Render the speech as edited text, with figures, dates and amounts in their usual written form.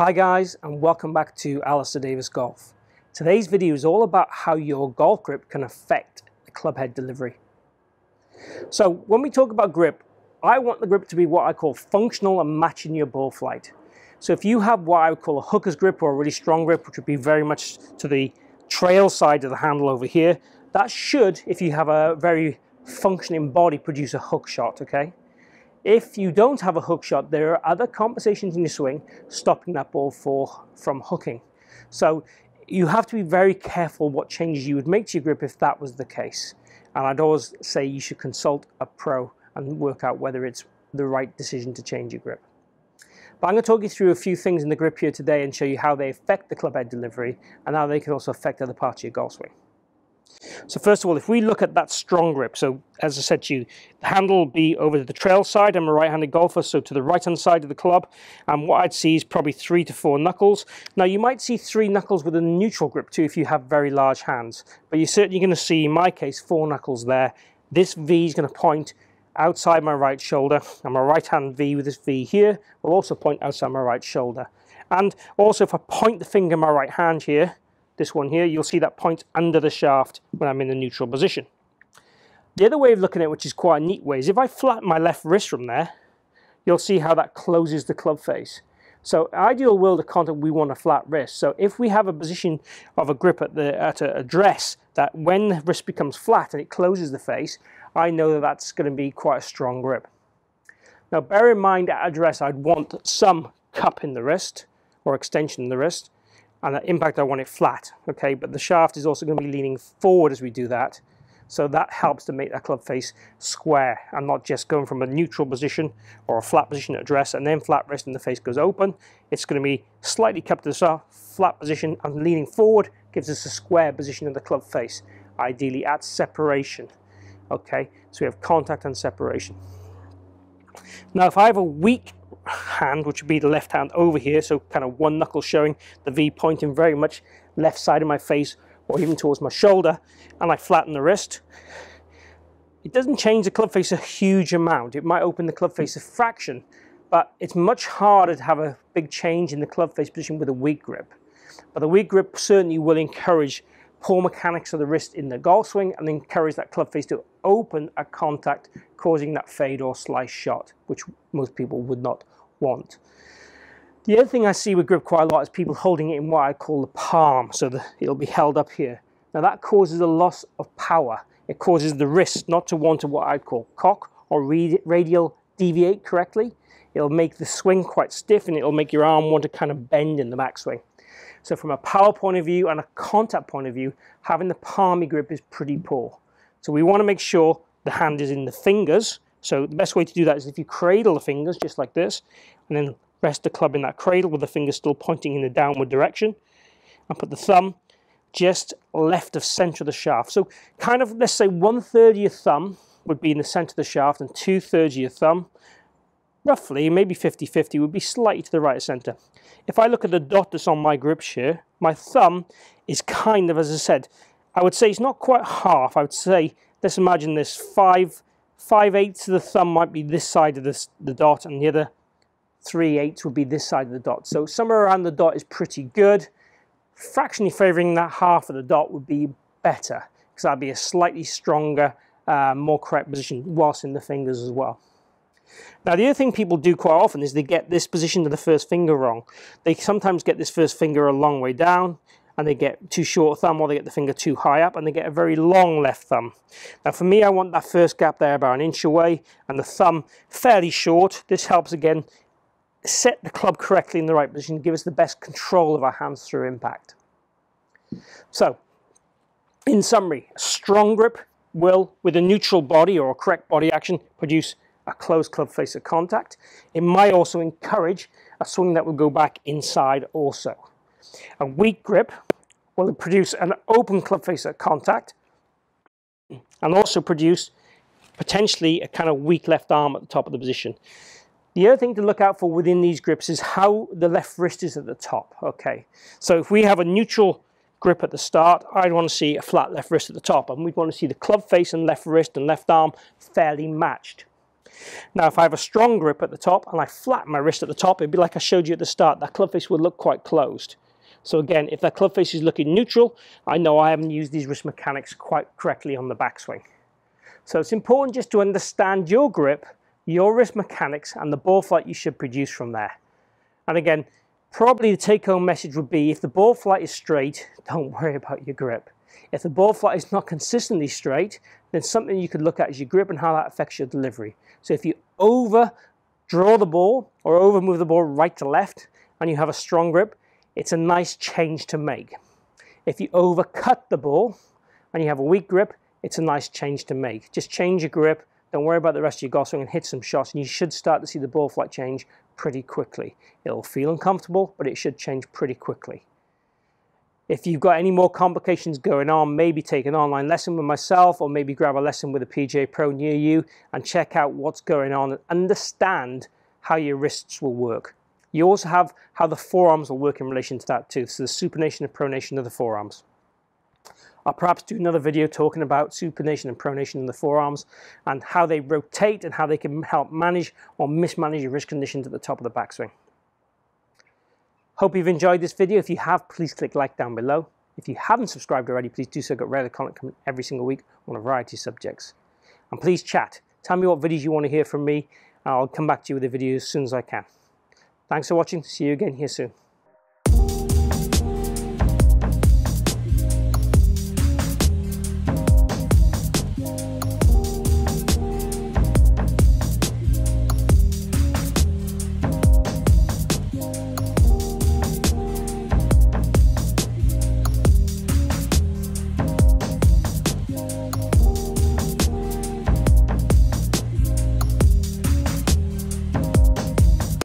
Hi guys, and welcome back to Alistair Davies Golf. Today's video is all about how your golf grip can affect the club head delivery. So when we talk about grip, I want the grip to be what I call functional and matching your ball flight. So if you have what I would call a hooker's grip or a really strong grip, which would be very much to the trail side of the handle over here, that should, if you have a very functioning body, produce a hook shot, okay? If you don't have a hook shot, there are other compensations in your swing stopping that ball from hooking. So you have to be very careful what changes you would make to your grip if that was the case. And I'd always say you should consult a pro and work out whether it's the right decision to change your grip. But I'm going to talk you through a few things in the grip here today and show you how they affect the club head delivery and how they can also affect other parts of your golf swing. So first of all, if we look at that strong grip, so as I said to you, the handle will be over to the trail side. I'm a right-handed golfer, so to the right-hand side of the club, and what I'd see is probably 3 to 4 knuckles. Now you might see 3 knuckles with a neutral grip too if you have very large hands, but you're certainly going to see, in my case, 4 knuckles there. This V is going to point outside my right shoulder, and my right-hand V with this V here will also point outside my right shoulder. And also if I point the finger in my right hand here, this one here, you'll see that point under the shaft when I'm in the neutral position. The other way of looking at it, which is quite a neat way, is if I flatten my left wrist from there, you'll see how that closes the club face. So ideal world of contact, we want a flat wrist. So if we have a position of a grip at a address that when the wrist becomes flat and it closes the face, I know that that's going to be quite a strong grip. Now bear in mind at address I'd want some cup in the wrist or extension in the wrist. And that impact, I want it flat, okay? But the shaft is also going to be leaning forward as we do that. So that helps to make that club face square and not just going from a neutral position or a flat position at address and then flat wrist and the face goes open. It's going to be slightly cupped to the shaft, flat position, and leaning forward gives us a square position of the club face, ideally at separation, okay? So we have contact and separation. Now if I have a weak hand, which would be the left hand over here, so kind of one knuckle showing, the V pointing very much left side of my face or even towards my shoulder, and I flatten the wrist, it doesn't change the club face a huge amount. It might open the club face a fraction, but it's much harder to have a big change in the club face position with a weak grip. But the weak grip certainly will encourage poor mechanics of the wrist in the golf swing and encourage that club face to open at contact, causing that fade or slice shot, which most people would not want. The other thing I see with grip quite a lot is people holding it in what I call the palm, so that it'll be held up here. Now that causes a loss of power. It causes the wrist not to want to what I'd call cock or radial deviate correctly. It'll make the swing quite stiff and it'll make your arm want to kind of bend in the backswing. So from a power point of view and a contact point of view, having the palmy grip is pretty poor. So we want to make sure the hand is in the fingers. So the best way to do that is if you cradle the fingers just like this and then rest the club in that cradle with the fingers still pointing in the downward direction and put the thumb just left of center of the shaft. So kind of, let's say 1/3 of your thumb would be in the center of the shaft and 2/3 of your thumb, roughly, maybe 50-50, would be slightly to the right of center. If I look at the dot that's on my grip here, my thumb is kind of, as I said, I would say it's not quite half. I would say, let's imagine this 5/8 of the thumb might be this side of the dot and the other 3/8 would be this side of the dot. So somewhere around the dot is pretty good. Fractionally favoring that half of the dot would be better because that'd be a slightly stronger, more correct position whilst in the fingers as well. Now the other thing people do quite often is they get this position of the first finger wrong. They sometimes get this first finger a long way down and they get too short a thumb, or they get the finger too high up and they get a very long left thumb. Now for me, I want that first gap there about 1 inch away and the thumb fairly short. This helps again set the club correctly in the right position, give us the best control of our hands through impact. So in summary, a strong grip will, with a neutral body or a correct body action, produce a closed club face at contact. It might also encourage a swing that will go back inside also. A weak grip will produce an open club face at contact and also produce potentially a kind of weak left arm at the top of the position. The other thing to look out for within these grips is how the left wrist is at the top. Okay, so if we have a neutral grip at the start, I'd want to see a flat left wrist at the top, and we'd want to see the club face and left wrist and left arm fairly matched. Now, if I have a strong grip at the top and I flatten my wrist at the top, it'd be like I showed you at the start. That club face would look quite closed. So again, if that club face is looking neutral, I know I haven't used these wrist mechanics quite correctly on the backswing. So it's important just to understand your grip, your wrist mechanics, and the ball flight you should produce from there. And again, probably the take-home message would be, if the ball flight is straight, don't worry about your grip. If the ball flight is not consistently straight, then something you could look at is your grip and how that affects your delivery. So if you overdraw the ball or overmove the ball right to left and you have a strong grip, it's a nice change to make. If you overcut the ball and you have a weak grip, it's a nice change to make. Just change your grip, don't worry about the rest of your golf swing, and hit some shots, and you should start to see the ball flight change pretty quickly. It'll feel uncomfortable, but it should change pretty quickly. If you've got any more complications going on, maybe take an online lesson with myself, or maybe grab a lesson with a PGA Pro near you and check out what's going on and understand how your wrists will work. You also have how the forearms will work in relation to that too, so the supination and pronation of the forearms. I'll perhaps do another video talking about supination and pronation in the forearms and how they rotate and how they can help manage or mismanage your wrist conditions at the top of the backswing. Hope you've enjoyed this video. If you have, please click like down below. If you haven't subscribed already, please do so. I've got regular content coming every single week on a variety of subjects. And please chat. Tell me what videos you want to hear from me. I'll come back to you with a video as soon as I can. Thanks for watching. See you again here soon.